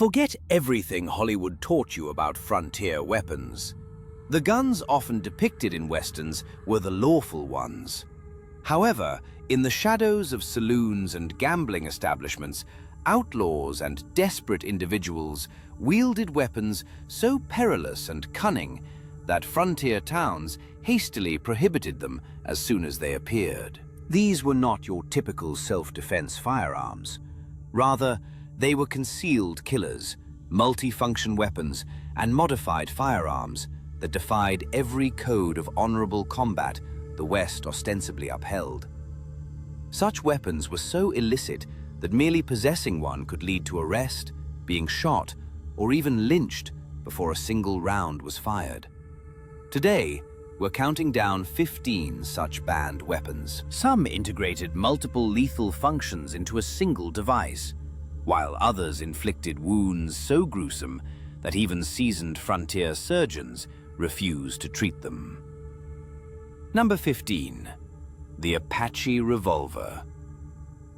Forget everything Hollywood taught you about frontier weapons. The guns often depicted in westerns were the lawful ones. However, in the shadows of saloons and gambling establishments, outlaws and desperate individuals wielded weapons so perilous and cunning that frontier towns hastily prohibited them as soon as they appeared. These were not your typical self-defense firearms. Rather, they were concealed killers, multifunction weapons, and modified firearms that defied every code of honorable combat the West ostensibly upheld. Such weapons were so illicit that merely possessing one could lead to arrest, being shot, or even lynched before a single round was fired. Today, we're counting down 15 such banned weapons. Some integrated multiple lethal functions into a single device, while others inflicted wounds so gruesome that even seasoned frontier surgeons refused to treat them. Number 15. The Apache Revolver.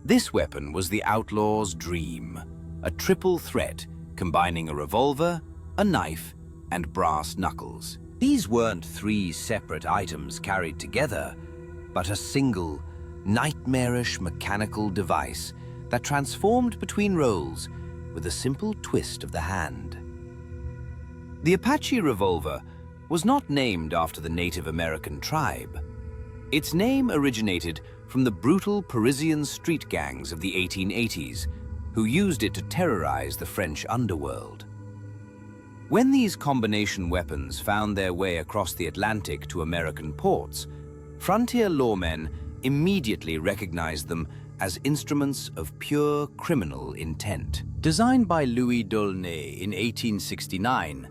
This weapon was the outlaw's dream, a triple threat combining a revolver, a knife, and brass knuckles. These weren't three separate items carried together, but a single, nightmarish mechanical device that transformed between roles with a simple twist of the hand. The Apache Revolver was not named after the Native American tribe. Its name originated from the brutal Parisian street gangs of the 1880s, who used it to terrorize the French underworld. When these combination weapons found their way across the Atlantic to American ports, frontier lawmen immediately recognized them as instruments of pure criminal intent. Designed by Louis D'aulnay in 1869,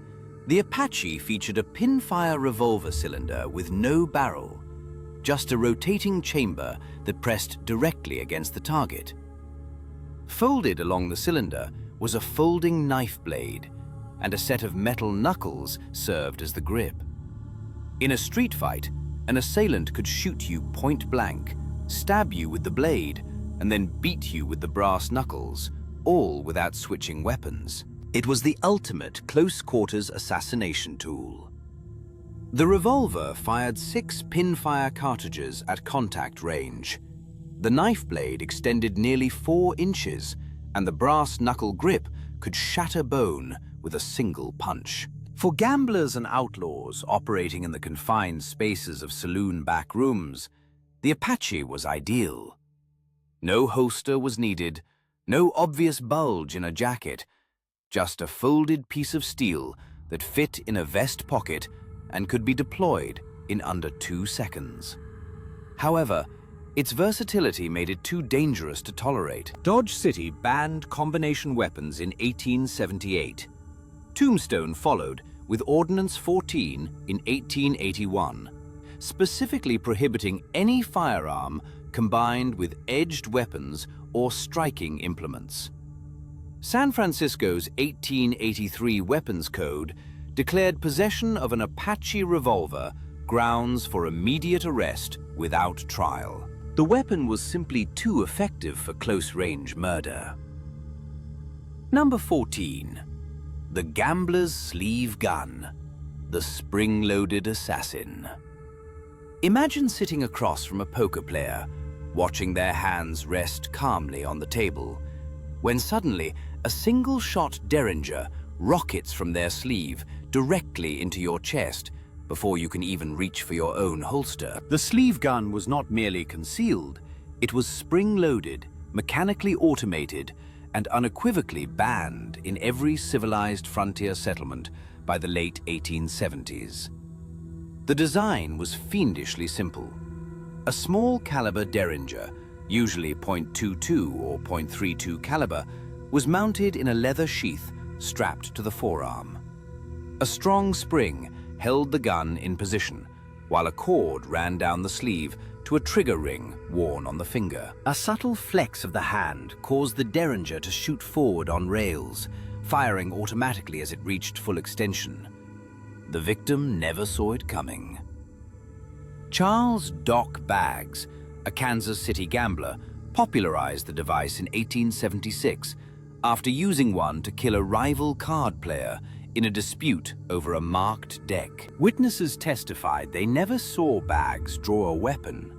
the Apache featured a pinfire revolver cylinder with no barrel, just a rotating chamber that pressed directly against the target. Folded along the cylinder was a folding knife blade, and a set of metal knuckles served as the grip. In a street fight, an assailant could shoot you point blank, stab you with the blade, and then beat you with the brass knuckles, all without switching weapons. It was the ultimate close-quarters assassination tool. The revolver fired 6 pinfire cartridges at contact range. The knife blade extended nearly 4 inches, and the brass knuckle grip could shatter bone with a single punch. For gamblers and outlaws operating in the confined spaces of saloon back rooms, the Apache was ideal. No holster was needed, no obvious bulge in a jacket, just a folded piece of steel that fit in a vest pocket and could be deployed in under 2 seconds. However, its versatility made it too dangerous to tolerate. Dodge City banned combination weapons in 1878. Tombstone followed with Ordinance 14 in 1881, specifically prohibiting any firearm combined with edged weapons or striking implements. San Francisco's 1883 Weapons Code declared possession of an Apache revolver grounds for immediate arrest without trial. The weapon was simply too effective for close-range murder. Number 14. The Gambler's Sleeve Gun, the spring-loaded assassin. Imagine sitting across from a poker player, watching their hands rest calmly on the table, when suddenly a single-shot derringer rockets from their sleeve directly into your chest before you can even reach for your own holster. The sleeve gun was not merely concealed, it was spring-loaded, mechanically automated, and unequivocally banned in every civilized frontier settlement by the late 1870s. The design was fiendishly simple. A small caliber derringer, usually .22 or .32 caliber, was mounted in a leather sheath strapped to the forearm. A strong spring held the gun in position, while a cord ran down the sleeve to a trigger ring worn on the finger. A subtle flex of the hand caused the derringer to shoot forward on rails, firing automatically as it reached full extension. The victim never saw it coming. Charles Doc Baggs, a Kansas City gambler, popularized the device in 1876, after using one to kill a rival card player in a dispute over a marked deck. Witnesses testified they never saw Baggs draw a weapon.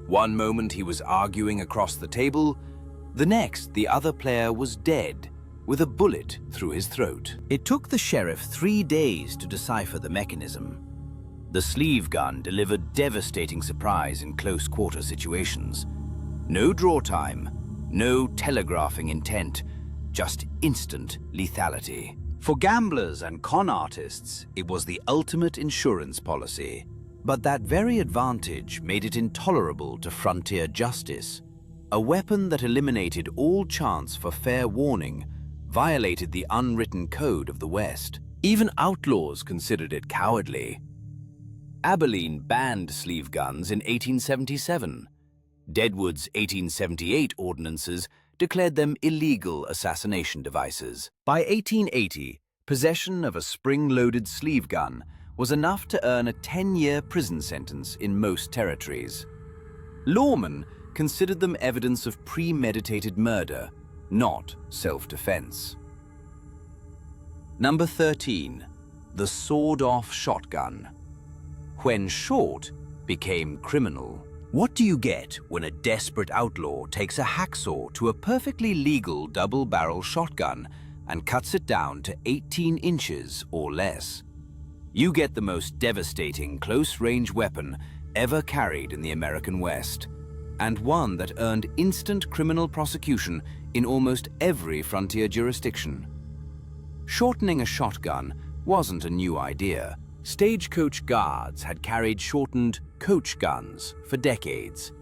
One moment he was arguing across the table, the next the other player was dead, with a bullet through his throat. It took the sheriff 3 days to decipher the mechanism. The sleeve gun delivered devastating surprise in close-quarter situations. No draw time, no telegraphing intent, just instant lethality. For gamblers and con artists, it was the ultimate insurance policy. But that very advantage made it intolerable to frontier justice. A weapon that eliminated all chance for fair warning violated the unwritten code of the West. Even outlaws considered it cowardly. Abilene banned sleeve guns in 1877. Deadwood's 1878 ordinances declared them illegal assassination devices. By 1880, possession of a spring-loaded sleeve gun was enough to earn a 10-year prison sentence in most territories. Lawmen considered them evidence of premeditated murder, not self-defense. Number 13. The sawed-off shotgun. When short became criminal. What do you get when a desperate outlaw takes a hacksaw to a perfectly legal double-barrel shotgun and cuts it down to 18 inches or less? You get the most devastating close-range weapon ever carried in the American West, and one that earned instant criminal prosecution in almost every frontier jurisdiction. Shortening a shotgun wasn't a new idea. Stagecoach guards had carried shortened coach guns for decades.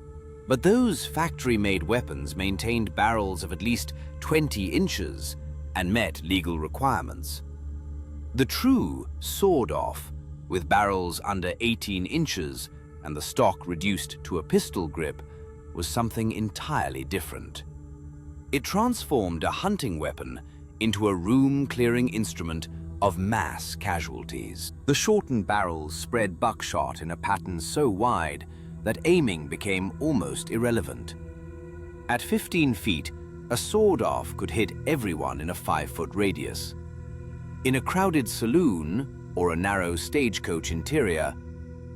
But those factory-made weapons maintained barrels of at least 20 inches and met legal requirements. The true sawed-off, with barrels under 18 inches and the stock reduced to a pistol grip, was something entirely different. It transformed a hunting weapon into a room-clearing instrument of mass casualties. The shortened barrels spread buckshot in a pattern so wide that aiming became almost irrelevant. At 15 feet, a sawed-off could hit everyone in a 5-foot radius. In a crowded saloon or a narrow stagecoach interior,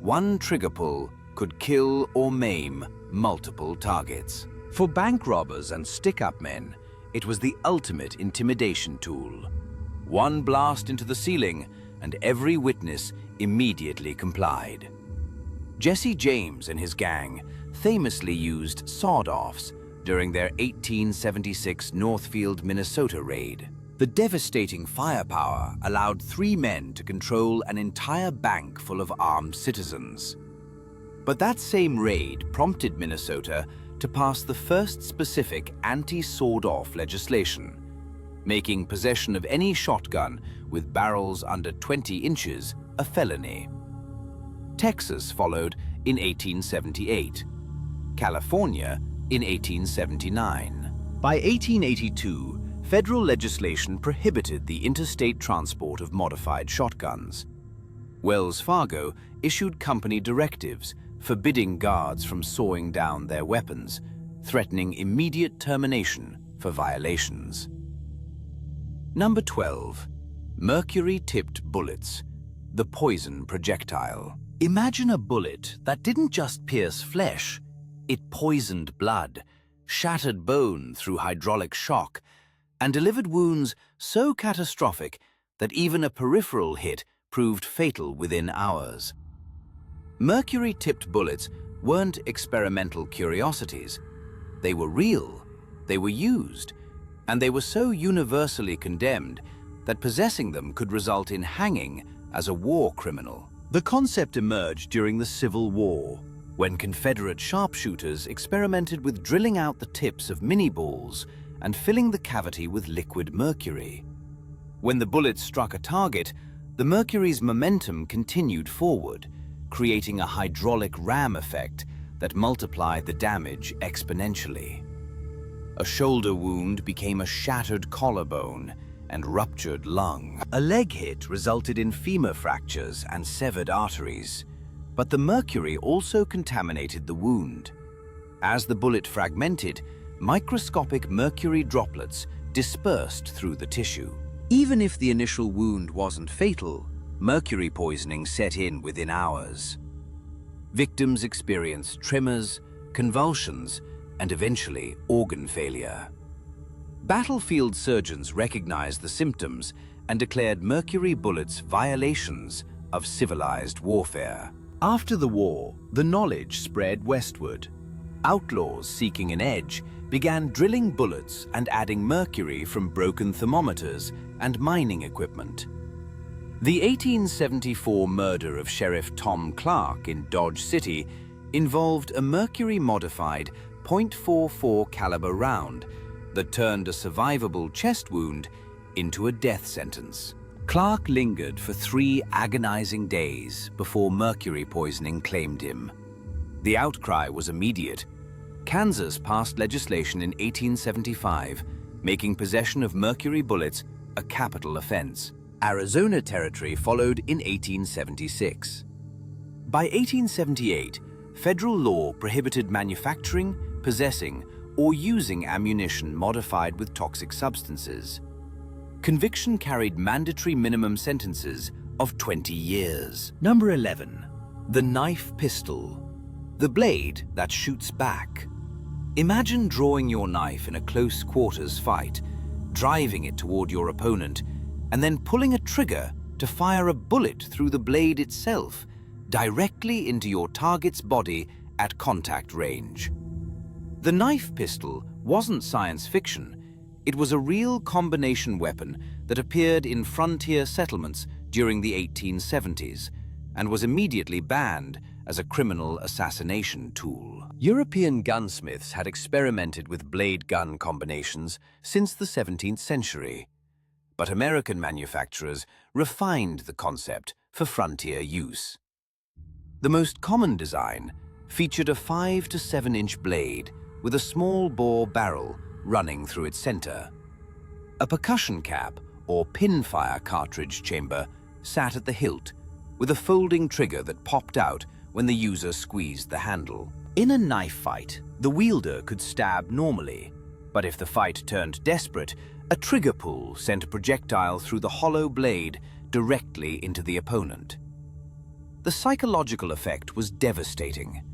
one trigger pull could kill or maim multiple targets. For bank robbers and stick-up men, it was the ultimate intimidation tool. One blast into the ceiling, and every witness immediately complied. Jesse James and his gang famously used sawed-offs during their 1876 Northfield, Minnesota raid. The devastating firepower allowed 3 men to control an entire bank full of armed citizens. But that same raid prompted Minnesota to pass the first specific anti-sawed-off legislation, making possession of any shotgun with barrels under 20 inches a felony. Texas followed in 1878, California in 1879. By 1882, federal legislation prohibited the interstate transport of modified shotguns. Wells Fargo issued company directives forbidding guards from sawing down their weapons, threatening immediate termination for violations. Number 12. Mercury-tipped bullets, the poison projectile. Imagine a bullet that didn't just pierce flesh, it poisoned blood, shattered bone through hydraulic shock, and delivered wounds so catastrophic that even a peripheral hit proved fatal within hours. Mercury-tipped bullets weren't experimental curiosities. They were real, they were used, and they were so universally condemned that possessing them could result in hanging as a war criminal. The concept emerged during the Civil War, when Confederate sharpshooters experimented with drilling out the tips of mini-balls and filling the cavity with liquid mercury. When the bullet struck a target, the mercury's momentum continued forward, creating a hydraulic ram effect that multiplied the damage exponentially. A shoulder wound became a shattered collarbone and ruptured lung. A leg hit resulted in femur fractures and severed arteries, but the mercury also contaminated the wound. As the bullet fragmented, microscopic mercury droplets dispersed through the tissue. Even if the initial wound wasn't fatal, mercury poisoning set in within hours. Victims experienced tremors, convulsions, and eventually organ failure. Battlefield surgeons recognized the symptoms and declared mercury bullets violations of civilized warfare. After the war, the knowledge spread westward. Outlaws seeking an edge began drilling bullets and adding mercury from broken thermometers and mining equipment. The 1874 murder of Sheriff Tom Clark in Dodge City involved a mercury-modified .44 caliber round that turned a survivable chest wound into a death sentence. Clark lingered for 3 agonizing days before mercury poisoning claimed him. The outcry was immediate. Kansas passed legislation in 1875, making possession of mercury bullets a capital offense. Arizona Territory followed in 1876. By 1878, federal law prohibited manufacturing, possessing, or using ammunition modified with toxic substances. Conviction carried mandatory minimum sentences of 20 years. Number 11. The knife pistol. The blade that shoots back. Imagine drawing your knife in a close quarters fight, driving it toward your opponent, and then pulling a trigger to fire a bullet through the blade itself, directly into your target's body at contact range. The knife pistol wasn't science fiction. It was a real combination weapon that appeared in frontier settlements during the 1870s and was immediately banned as a criminal assassination tool. European gunsmiths had experimented with blade gun combinations since the 17th century, but American manufacturers refined the concept for frontier use. The most common design featured a 5 to 7 inch blade with a small bore barrel running through its center. A percussion cap or pinfire cartridge chamber sat at the hilt with a folding trigger that popped out when the user squeezed the handle. In a knife fight, the wielder could stab normally, but if the fight turned desperate, a trigger pull sent a projectile through the hollow blade directly into the opponent. The psychological effect was devastating.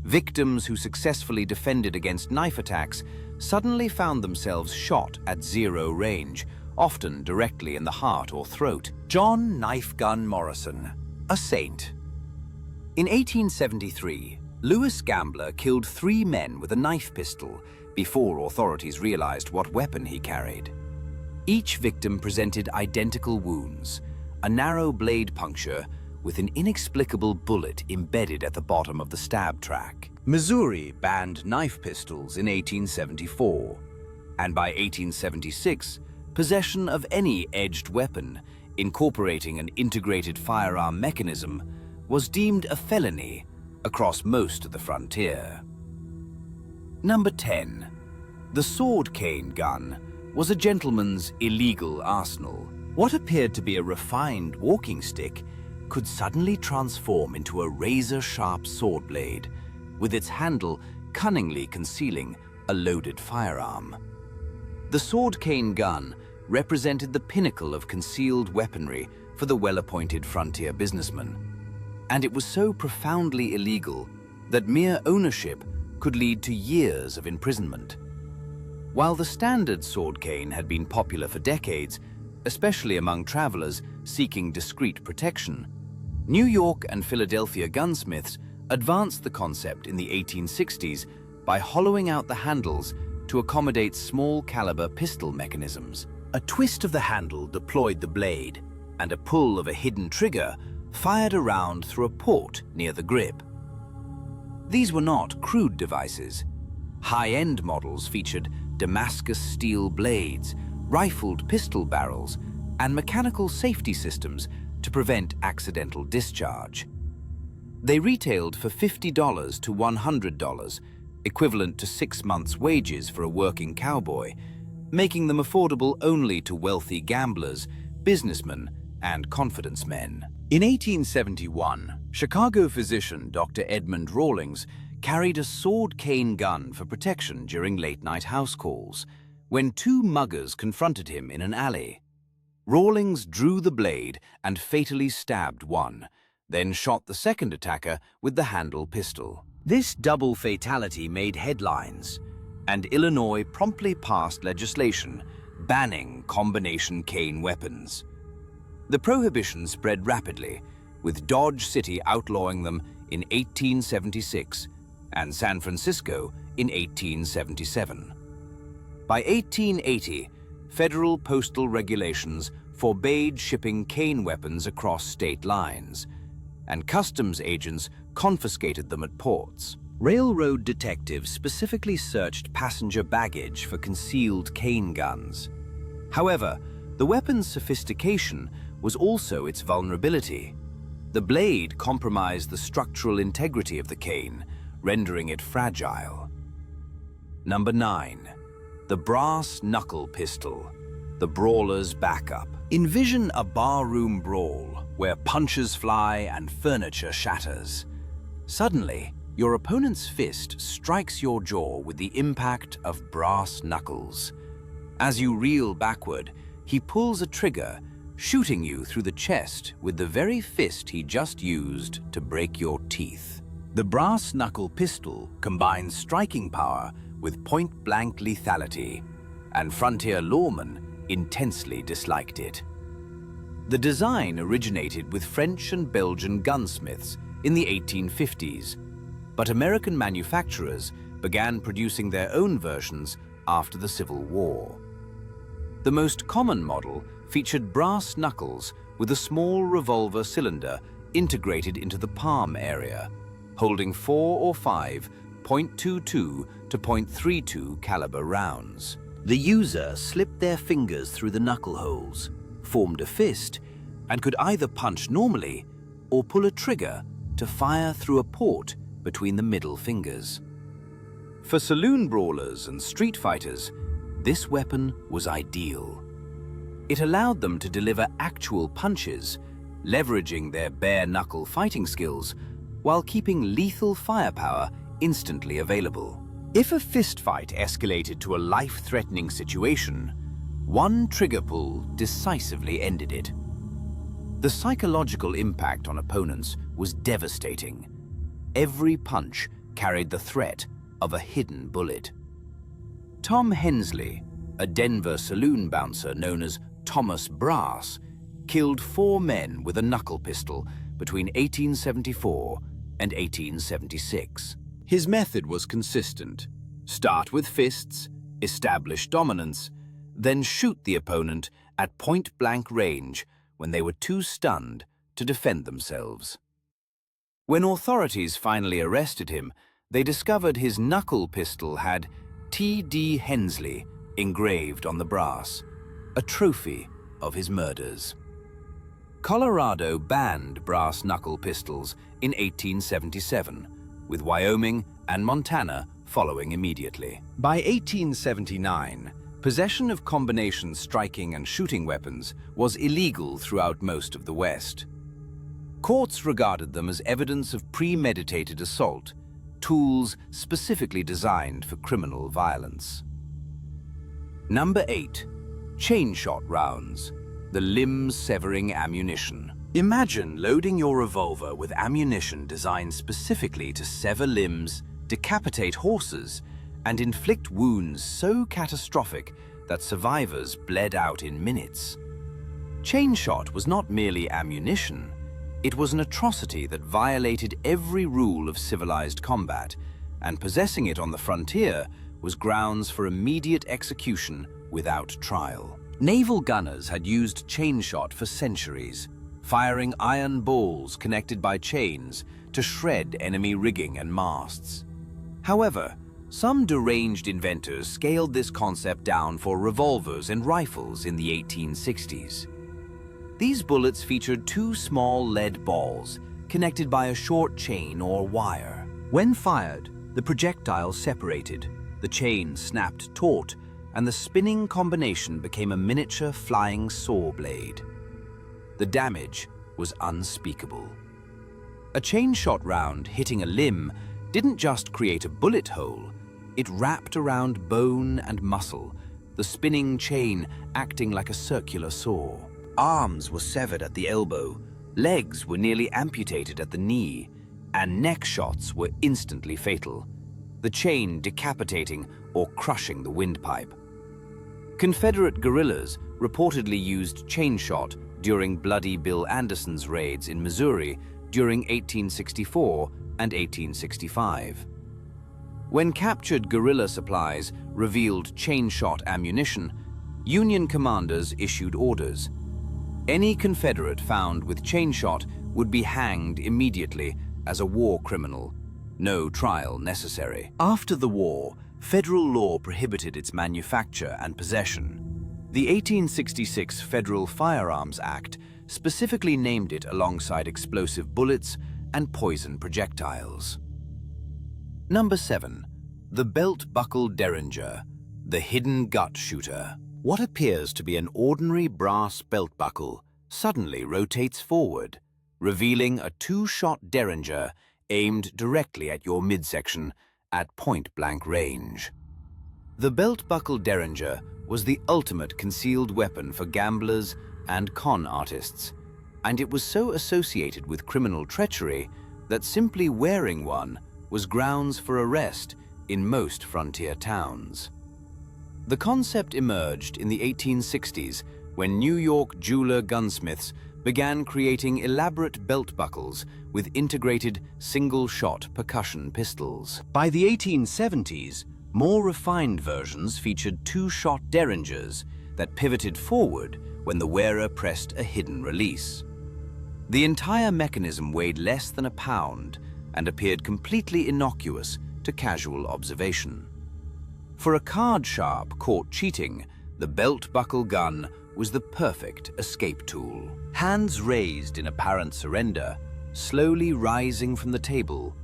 Victims who successfully defended against knife attacks suddenly found themselves shot at 0 range, often directly in the heart or throat. John Knife Gun Morrison, a saint. In 1873, Lewis Gambler killed 3 men with a knife pistol before authorities realized what weapon he carried. Each victim presented identical wounds, a narrow blade puncture with an inexplicable bullet embedded at the bottom of the stab track. Missouri banned knife pistols in 1874, and by 1876, possession of any edged weapon incorporating an integrated firearm mechanism was deemed a felony across most of the frontier. Number 10. The sword cane gun was a gentleman's illegal arsenal. What appeared to be a refined walking stick could suddenly transform into a razor-sharp sword blade, with its handle cunningly concealing a loaded firearm. The sword cane gun represented the pinnacle of concealed weaponry for the well-appointed frontier businessman, and it was so profoundly illegal that mere ownership could lead to years of imprisonment. While the standard sword cane had been popular for decades, especially among travelers seeking discreet protection, New York and Philadelphia gunsmiths advanced the concept in the 1860s by hollowing out the handles to accommodate small-caliber pistol mechanisms. A twist of the handle deployed the blade, and a pull of a hidden trigger fired a round through a port near the grip. These were not crude devices. High-end models featured Damascus steel blades, rifled pistol barrels, and mechanical safety systems to prevent accidental discharge. They retailed for $50 to $100, equivalent to 6 months' wages for a working cowboy, making them affordable only to wealthy gamblers, businessmen, and confidence men. In 1871, Chicago physician Dr. Edmund Rawlings carried a sword cane gun for protection during late-night house calls, when two muggers confronted him in an alley. Rawlings drew the blade and fatally stabbed one, then shot the second attacker with the handle pistol. This double fatality made headlines, and Illinois promptly passed legislation banning combination cane weapons. The prohibition spread rapidly, with Dodge City outlawing them in 1876 and San Francisco in 1877. By 1880, federal postal regulations forbade shipping cane weapons across state lines, and customs agents confiscated them at ports. Railroad detectives specifically searched passenger baggage for concealed cane guns. However, the weapon's sophistication was also its vulnerability. The blade compromised the structural integrity of the cane, rendering it fragile. Number 9. The brass knuckle pistol, the brawler's backup. Envision a barroom brawl where punches fly and furniture shatters. Suddenly, your opponent's fist strikes your jaw with the impact of brass knuckles. As you reel backward, he pulls a trigger, shooting you through the chest with the very fist he just used to break your teeth. The brass knuckle pistol combines striking power with point-blank lethality, and frontier lawmen intensely disliked it. The design originated with French and Belgian gunsmiths in the 1850s, but American manufacturers began producing their own versions after the Civil War. The most common model featured brass knuckles with a small revolver cylinder integrated into the palm area, holding 4 or 5 .22 to .32 caliber rounds. The user slipped their fingers through the knuckle holes, formed a fist, and could either punch normally or pull a trigger to fire through a port between the middle fingers. For saloon brawlers and street fighters, this weapon was ideal. It allowed them to deliver actual punches, leveraging their bare-knuckle fighting skills while keeping lethal firepower instantly available. If a fistfight escalated to a life-threatening situation, one trigger pull decisively ended it. The psychological impact on opponents was devastating. Every punch carried the threat of a hidden bullet. Tom Hensley, a Denver saloon bouncer known as Thomas Brass, killed 4 men with a knuckle pistol between 1874 and 1876. His method was consistent. Start with fists, establish dominance, then shoot the opponent at point-blank range when they were too stunned to defend themselves. When authorities finally arrested him, they discovered his knuckle pistol had T.D. Hensley engraved on the brass, a trophy of his murders. Colorado banned brass knuckle pistols in 1877, with Wyoming and Montana following immediately. By 1879, possession of combination striking and shooting weapons was illegal throughout most of the West. Courts regarded them as evidence of premeditated assault, tools specifically designed for criminal violence. Number 8. Chain shot rounds, the limb-severing ammunition. Imagine loading your revolver with ammunition designed specifically to sever limbs, decapitate horses, and inflict wounds so catastrophic that survivors bled out in minutes. Chain shot was not merely ammunition, it was an atrocity that violated every rule of civilized combat, and possessing it on the frontier was grounds for immediate execution without trial. Naval gunners had used chain shot for centuries, firing iron balls connected by chains to shred enemy rigging and masts. However, some deranged inventors scaled this concept down for revolvers and rifles in the 1860s. These bullets featured 2 small lead balls connected by a short chain or wire. When fired, the projectile separated, the chain snapped taut, and the spinning combination became a miniature flying saw blade. The damage was unspeakable. A chain shot round hitting a limb didn't just create a bullet hole, it wrapped around bone and muscle, the spinning chain acting like a circular saw. Arms were severed at the elbow, legs were nearly amputated at the knee, and neck shots were instantly fatal, the chain decapitating or crushing the windpipe. Confederate guerrillas reportedly used chain shot during Bloody Bill Anderson's raids in Missouri during 1864 and 1865. When captured guerrilla supplies revealed chain shot ammunition, Union commanders issued orders. Any Confederate found with chain shot would be hanged immediately as a war criminal, no trial necessary. After the war, federal law prohibited its manufacture and possession. The 1866 Federal Firearms Act specifically named it alongside explosive bullets and poison projectiles. Number 7. The belt-buckle derringer, the hidden gut shooter. What appears to be an ordinary brass belt buckle suddenly rotates forward, revealing a two-shot derringer aimed directly at your midsection at point-blank range. The belt-buckle derringer was the ultimate concealed weapon for gamblers and con artists, and it was so associated with criminal treachery that simply wearing one was grounds for arrest in most frontier towns. The concept emerged in the 1860s when New York jeweler gunsmiths began creating elaborate belt buckles with integrated single-shot percussion pistols. By the 1870s, more refined versions featured two-shot derringers that pivoted forward when the wearer pressed a hidden release. The entire mechanism weighed less than a pound and appeared completely innocuous to casual observation. For a card sharp caught cheating, the belt-buckle gun was the perfect escape tool. Hands raised in apparent surrender, slowly rising from the table,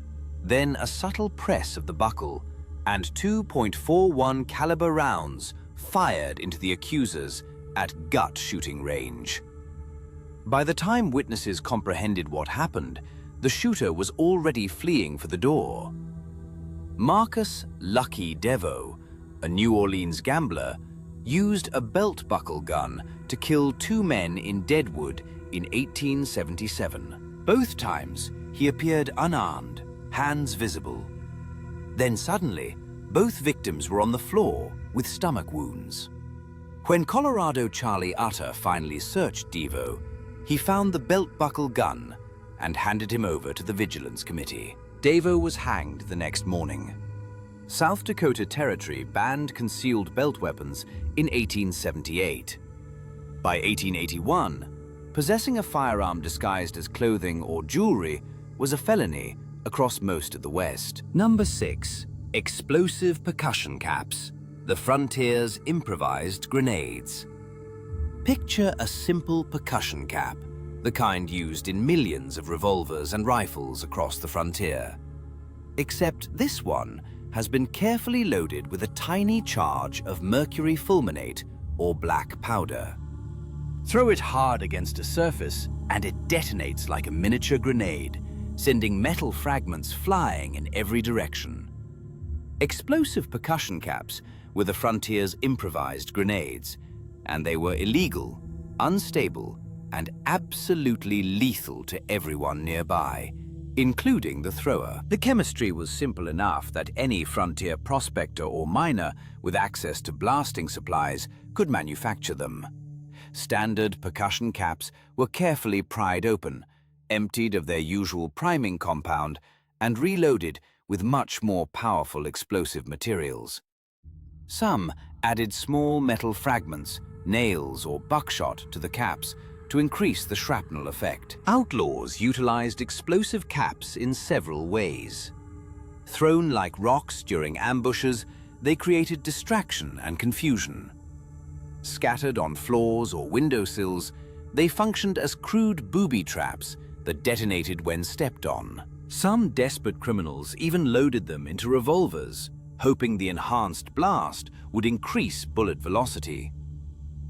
then a subtle press of the buckle, and 2.41 caliber rounds fired into the accusers at gut shooting range. By the time witnesses comprehended what happened, the shooter was already fleeing for the door. Marcus "Lucky" Devo, a New Orleans gambler, used a belt-buckle gun to kill two men in Deadwood in 1877. Both times, he appeared unarmed, hands visible. Then suddenly, both victims were on the floor with stomach wounds. When Colorado Charlie Utter finally searched Devo, he found the belt-buckle gun and handed him over to the Vigilance Committee. Devo was hanged the next morning. South Dakota Territory banned concealed belt weapons in 1878. By 1881, possessing a firearm disguised as clothing or jewelry was a felony across most of the West. Number 6. Explosive percussion caps, the frontier's improvised grenades. Picture a simple percussion cap, the kind used in millions of revolvers and rifles across the frontier. Except this one has been carefully loaded with a tiny charge of mercury fulminate or black powder. Throw it hard against a surface and it detonates like a miniature grenade, sending metal fragments flying in every direction. Explosive percussion caps were the frontier's improvised grenades, and they were illegal, unstable, and absolutely lethal to everyone nearby, including the thrower. The chemistry was simple enough that any frontier prospector or miner with access to blasting supplies could manufacture them. Standard percussion caps were carefully pried open, emptied of their usual priming compound, and reloaded with much more powerful explosive materials. Some added small metal fragments, nails, or buckshot to the caps to increase the shrapnel effect. Outlaws utilized explosive caps in several ways. Thrown like rocks during ambushes, they created distraction and confusion. Scattered on floors or windowsills, they functioned as crude booby traps that detonated when stepped on. Some desperate criminals even loaded them into revolvers, hoping the enhanced blast would increase bullet velocity.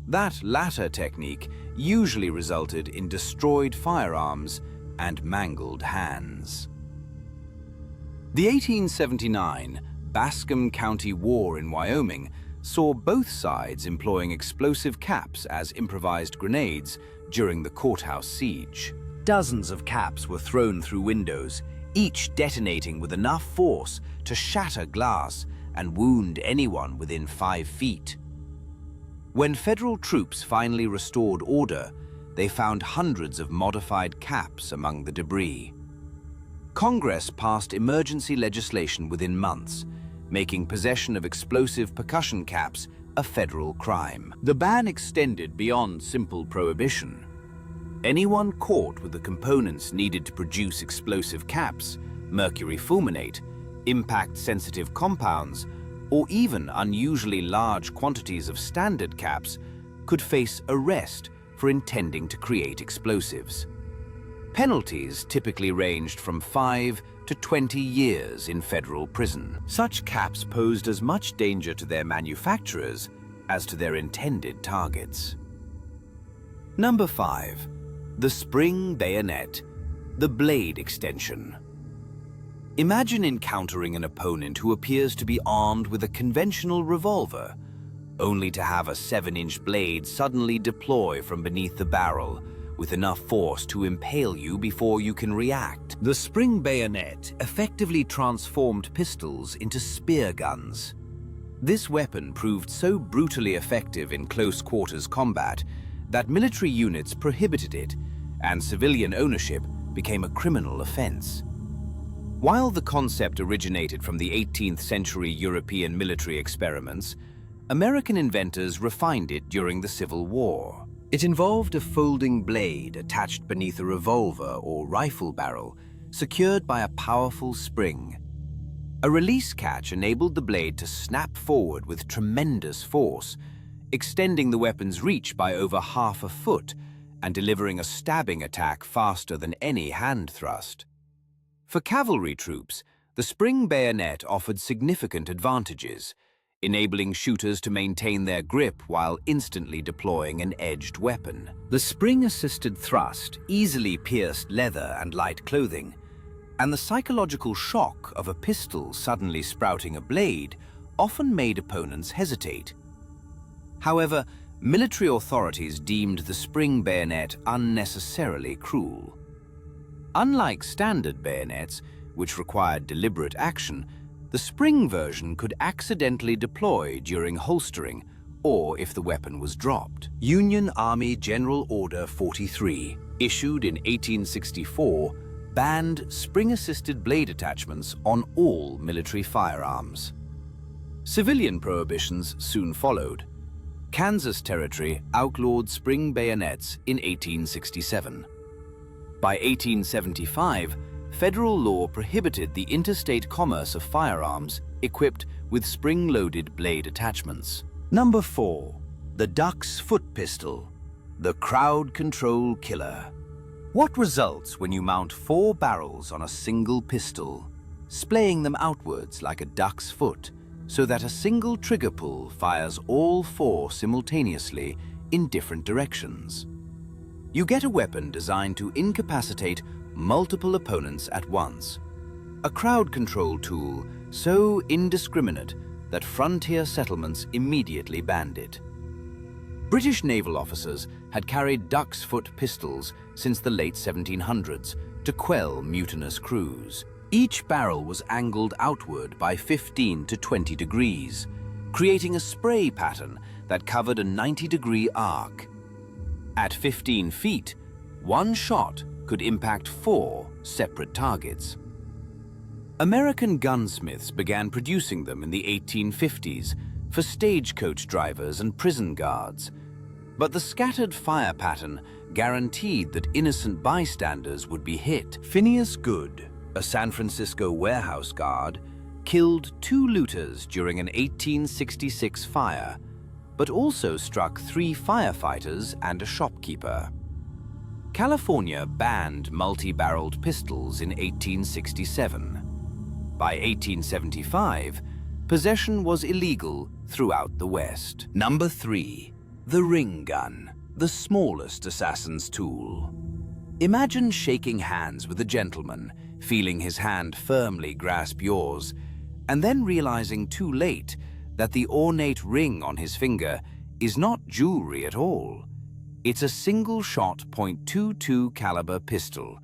That latter technique usually resulted in destroyed firearms and mangled hands. The 1879 Bascom County War in Wyoming saw both sides employing explosive caps as improvised grenades during the courthouse siege. Dozens of caps were thrown through windows, each detonating with enough force to shatter glass and wound anyone within 5 feet. When federal troops finally restored order, they found hundreds of modified caps among the debris. Congress passed emergency legislation within months, making possession of explosive percussion caps a federal crime. The ban extended beyond simple prohibition. Anyone caught with the components needed to produce explosive caps, mercury fulminate, impact-sensitive compounds, or even unusually large quantities of standard caps could face arrest for intending to create explosives. Penalties typically ranged from 5 to 20 years in federal prison. Such caps posed as much danger to their manufacturers as to their intended targets. Number 5. The spring bayonet, the blade extension. Imagine encountering an opponent who appears to be armed with a conventional revolver, only to have a 7-inch blade suddenly deploy from beneath the barrel, with enough force to impale you before you can react. The spring bayonet effectively transformed pistols into spear guns. This weapon proved so brutally effective in close-quarters combat that military units prohibited it, and civilian ownership became a criminal offense. While the concept originated from the 18th century European military experiments, American inventors refined it during the Civil War. It involved a folding blade attached beneath a revolver or rifle barrel, secured by a powerful spring. A release catch enabled the blade to snap forward with tremendous force, extending the weapon's reach by over half a foot and delivering a stabbing attack faster than any hand thrust. For cavalry troops, the spring bayonet offered significant advantages, enabling shooters to maintain their grip while instantly deploying an edged weapon. The spring-assisted thrust easily pierced leather and light clothing, and the psychological shock of a pistol suddenly sprouting a blade often made opponents hesitate. However, military authorities deemed the spring bayonet unnecessarily cruel. Unlike standard bayonets, which required deliberate action, the spring version could accidentally deploy during holstering or if the weapon was dropped. Union Army General Order 43, issued in 1864, banned spring-assisted blade attachments on all military firearms. Civilian prohibitions soon followed. Kansas Territory outlawed spring bayonets in 1867. By 1875, federal law prohibited the interstate commerce of firearms equipped with spring-loaded blade attachments. Number 4. The Duck's Foot Pistol, the crowd control killer. What results when you mount 4 barrels on a single pistol, splaying them outwards like a duck's foot, so that a single trigger pull fires all 4 simultaneously in different directions? You get a weapon designed to incapacitate multiple opponents at once. A crowd control tool so indiscriminate that frontier settlements immediately banned it. British naval officers had carried duck's foot pistols since the late 1700s to quell mutinous crews. Each barrel was angled outward by 15 to 20 degrees, creating a spray pattern that covered a 90-degree arc. At 15 feet, one shot could impact 4 separate targets. American gunsmiths began producing them in the 1850s for stagecoach drivers and prison guards, but the scattered fire pattern guaranteed that innocent bystanders would be hit. Phineas Good, a San Francisco warehouse guard, killed 2 looters during an 1866 fire, but also struck 3 firefighters and a shopkeeper. California banned multi-barreled pistols in 1867. By 1875, possession was illegal throughout the West. Number 3. The ring gun, the smallest assassin's tool. Imagine shaking hands with a gentleman, feeling his hand firmly grasp yours, and then realizing too late that the ornate ring on his finger is not jewelry at all. It's a single-shot .22 caliber pistol,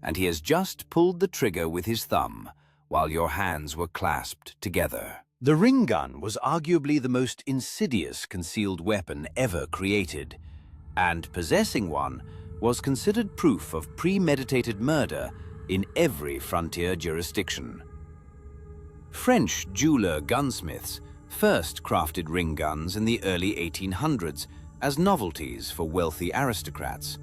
and he has just pulled the trigger with his thumb while your hands were clasped together. The ring gun was arguably the most insidious concealed weapon ever created, and possessing one was considered proof of premeditated murder in every frontier jurisdiction. French jeweler gunsmiths first crafted ring guns in the early 1800s as novelties for wealthy aristocrats.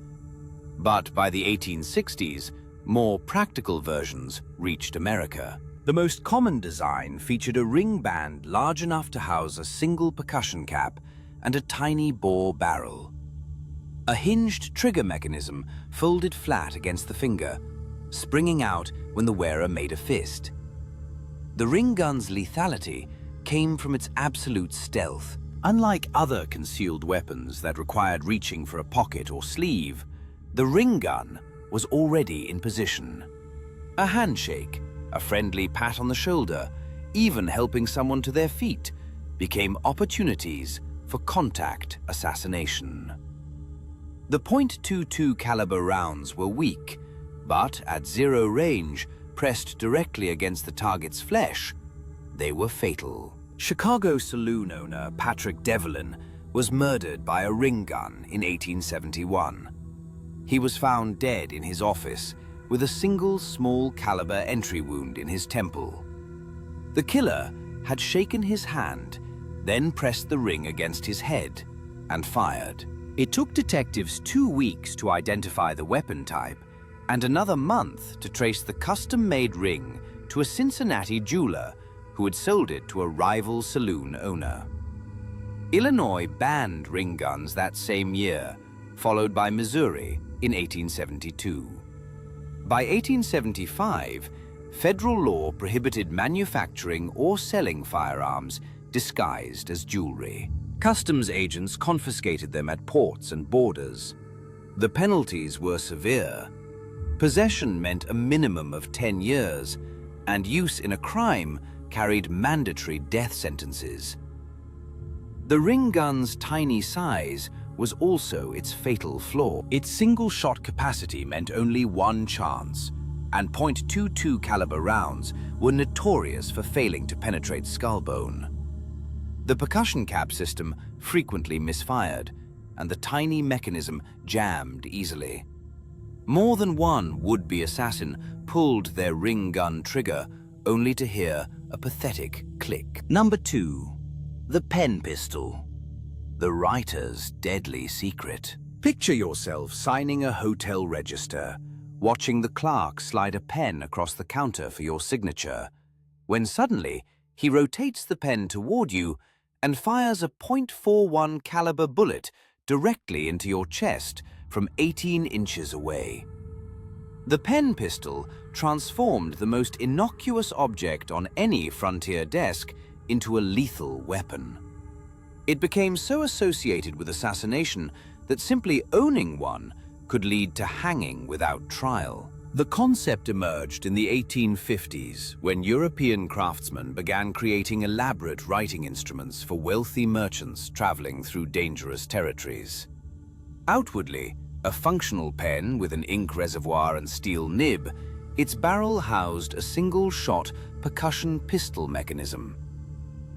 But by the 1860s, more practical versions reached America. The most common design featured a ring band large enough to house a single percussion cap and a tiny bore barrel. A hinged trigger mechanism folded flat against the finger, springing out when the wearer made a fist. The ring gun's lethality came from its absolute stealth. Unlike other concealed weapons that required reaching for a pocket or sleeve, the ring gun was already in position. A handshake, a friendly pat on the shoulder, even helping someone to their feet, became opportunities for contact assassination. The .22 caliber rounds were weak, but at zero range, pressed directly against the target's flesh, they were fatal. Chicago saloon owner Patrick Devlin was murdered by a ring gun in 1871. He was found dead in his office with a single small caliber entry wound in his temple. The killer had shaken his hand, then pressed the ring against his head and fired. It took detectives 2 weeks to identify the weapon type and another month to trace the custom-made ring to a Cincinnati jeweler who had sold it to a rival saloon owner. Illinois banned ring guns that same year, followed by Missouri in 1872. By 1875, federal law prohibited manufacturing or selling firearms disguised as jewelry. Customs agents confiscated them at ports and borders. The penalties were severe. Possession meant a minimum of 10 years, and use in a crime carried mandatory death sentences. The ring gun's tiny size was also its fatal flaw. Its single-shot capacity meant only one chance, and .22 caliber rounds were notorious for failing to penetrate skull bone. The percussion cap system frequently misfired, and the tiny mechanism jammed easily. More than one would-be assassin pulled their ring gun trigger only to hear a pathetic click. Number 2. The pen pistol. The writer's deadly secret. Picture yourself signing a hotel register, watching the clerk slide a pen across the counter for your signature, when suddenly he rotates the pen toward you and fires a .41 caliber bullet directly into your chest from 18 inches away. The pen pistol transformed the most innocuous object on any frontier desk into a lethal weapon. It became so associated with assassination that simply owning one could lead to hanging without trial. The concept emerged in the 1850s when European craftsmen began creating elaborate writing instruments for wealthy merchants traveling through dangerous territories. Outwardly, a functional pen with an ink reservoir and steel nib, its barrel housed a single-shot percussion pistol mechanism.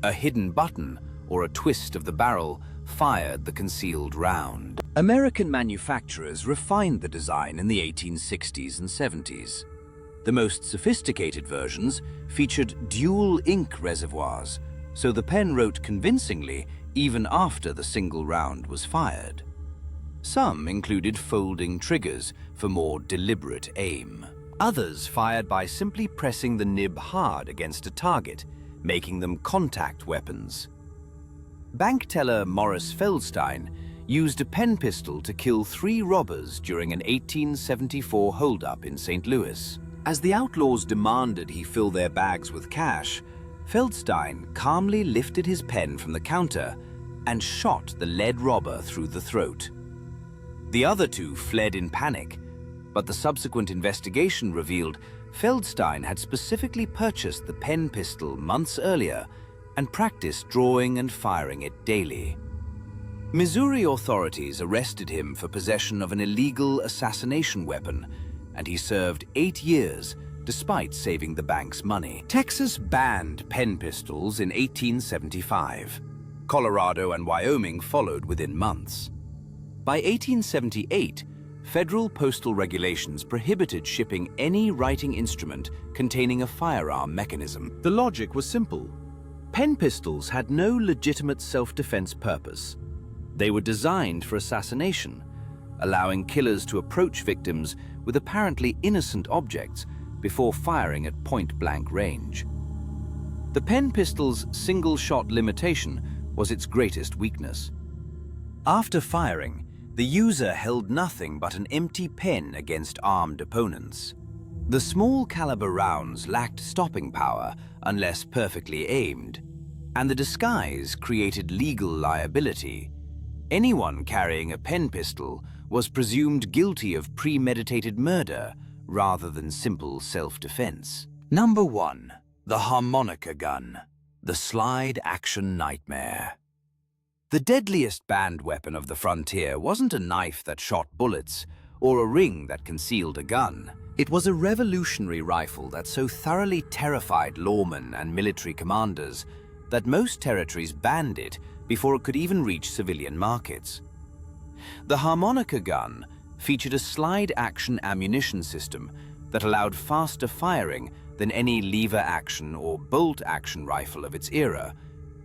A hidden button or a twist of the barrel fired the concealed round. American manufacturers refined the design in the 1860s and 70s. The most sophisticated versions featured dual ink reservoirs, so the pen wrote convincingly even after the single round was fired. Some included folding triggers for more deliberate aim. Others fired by simply pressing the nib hard against a target, making them contact weapons. Bank teller Morris Feldstein used a pen pistol to kill 3 robbers during an 1874 holdup in St. Louis. As the outlaws demanded he fill their bags with cash, Feldstein calmly lifted his pen from the counter and shot the lead robber through the throat. The other 2 fled in panic, but the subsequent investigation revealed Feldstein had specifically purchased the pen pistol months earlier and practiced drawing and firing it daily. Missouri authorities arrested him for possession of an illegal assassination weapon, and he served 8 years despite saving the bank's money. Texas banned pen pistols in 1875. Colorado and Wyoming followed within months. By 1878, federal postal regulations prohibited shipping any writing instrument containing a firearm mechanism. The logic was simple. Pen pistols had no legitimate self-defense purpose. They were designed for assassination, allowing killers to approach victims with apparently innocent objects before firing at point-blank range. The pen pistol's single-shot limitation was its greatest weakness. After firing, the user held nothing but an empty pen against armed opponents. The small-caliber rounds lacked stopping power unless perfectly aimed, and the disguise created legal liability. Anyone carrying a pen pistol was presumed guilty of premeditated murder rather than simple self-defense. Number 1. The harmonica gun, the slide-action nightmare. The deadliest banned weapon of the frontier wasn't a knife that shot bullets or a ring that concealed a gun. It was a revolutionary rifle that so thoroughly terrified lawmen and military commanders that most territories banned it before it could even reach civilian markets. The harmonica gun featured a slide-action ammunition system that allowed faster firing than any lever-action or bolt-action rifle of its era,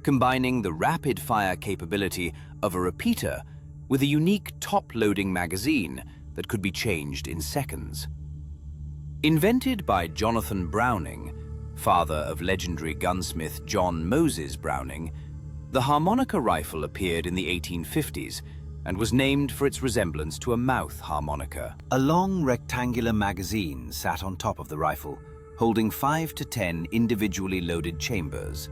combining the rapid-fire capability of a repeater with a unique top-loading magazine that could be changed in seconds. Invented by Jonathan Browning, father of legendary gunsmith John Moses Browning, the harmonica rifle appeared in the 1850s and was named for its resemblance to a mouth harmonica. A long rectangular magazine sat on top of the rifle, holding 5 to 10 individually loaded chambers.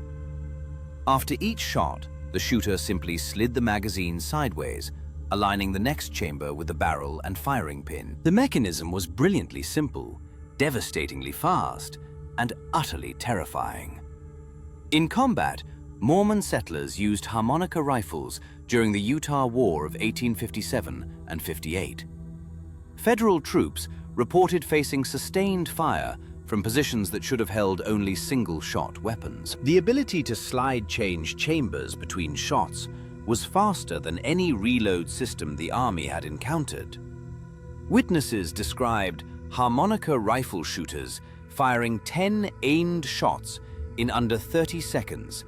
After each shot, the shooter simply slid the magazine sideways, aligning the next chamber with the barrel and firing pin. The mechanism was brilliantly simple, devastatingly fast, and utterly terrifying. In combat, Mormon settlers used harmonica rifles during the Utah War of 1857 and 58. Federal troops reported facing sustained fire from positions that should have held only single-shot weapons. The ability to slide-change chambers between shots was faster than any reload system the Army had encountered. Witnesses described harmonica rifle shooters firing 10 aimed shots in under 30 seconds,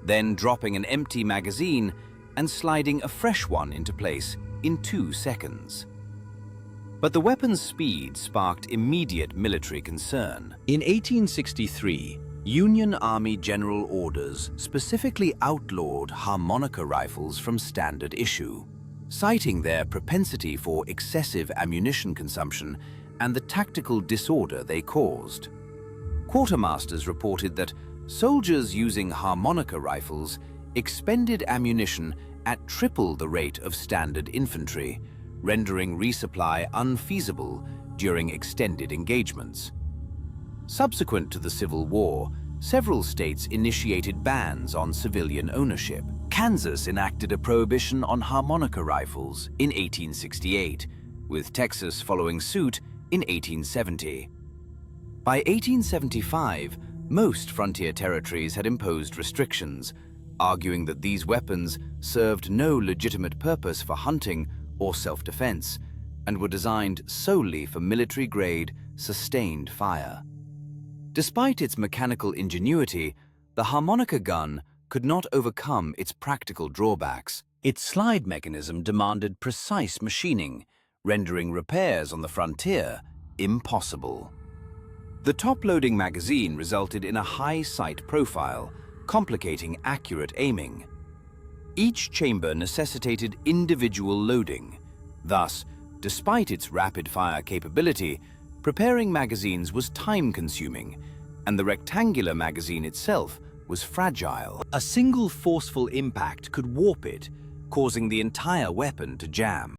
then dropping an empty magazine and sliding a fresh one into place in 2 seconds. But the weapon's speed sparked immediate military concern. In 1863, Union Army General Orders specifically outlawed harmonica rifles from standard issue, citing their propensity for excessive ammunition consumption and the tactical disorder they caused. Quartermasters reported that soldiers using harmonica rifles expended ammunition at triple the rate of standard infantry, rendering resupply unfeasible during extended engagements. Subsequent to the Civil War, several states initiated bans on civilian ownership. Kansas enacted a prohibition on harmonica rifles in 1868, with Texas following suit in 1870. By 1875, most frontier territories had imposed restrictions, arguing that these weapons served no legitimate purpose for hunting or self-defense and were designed solely for military-grade, sustained fire. Despite its mechanical ingenuity, the harmonica gun could not overcome its practical drawbacks. Its slide mechanism demanded precise machining, rendering repairs on the frontier impossible. The top-loading magazine resulted in a high sight profile, complicating accurate aiming. Each chamber necessitated individual loading. Thus, despite its rapid-fire capability, preparing magazines was time-consuming, and the rectangular magazine itself was fragile. A single forceful impact could warp it, causing the entire weapon to jam.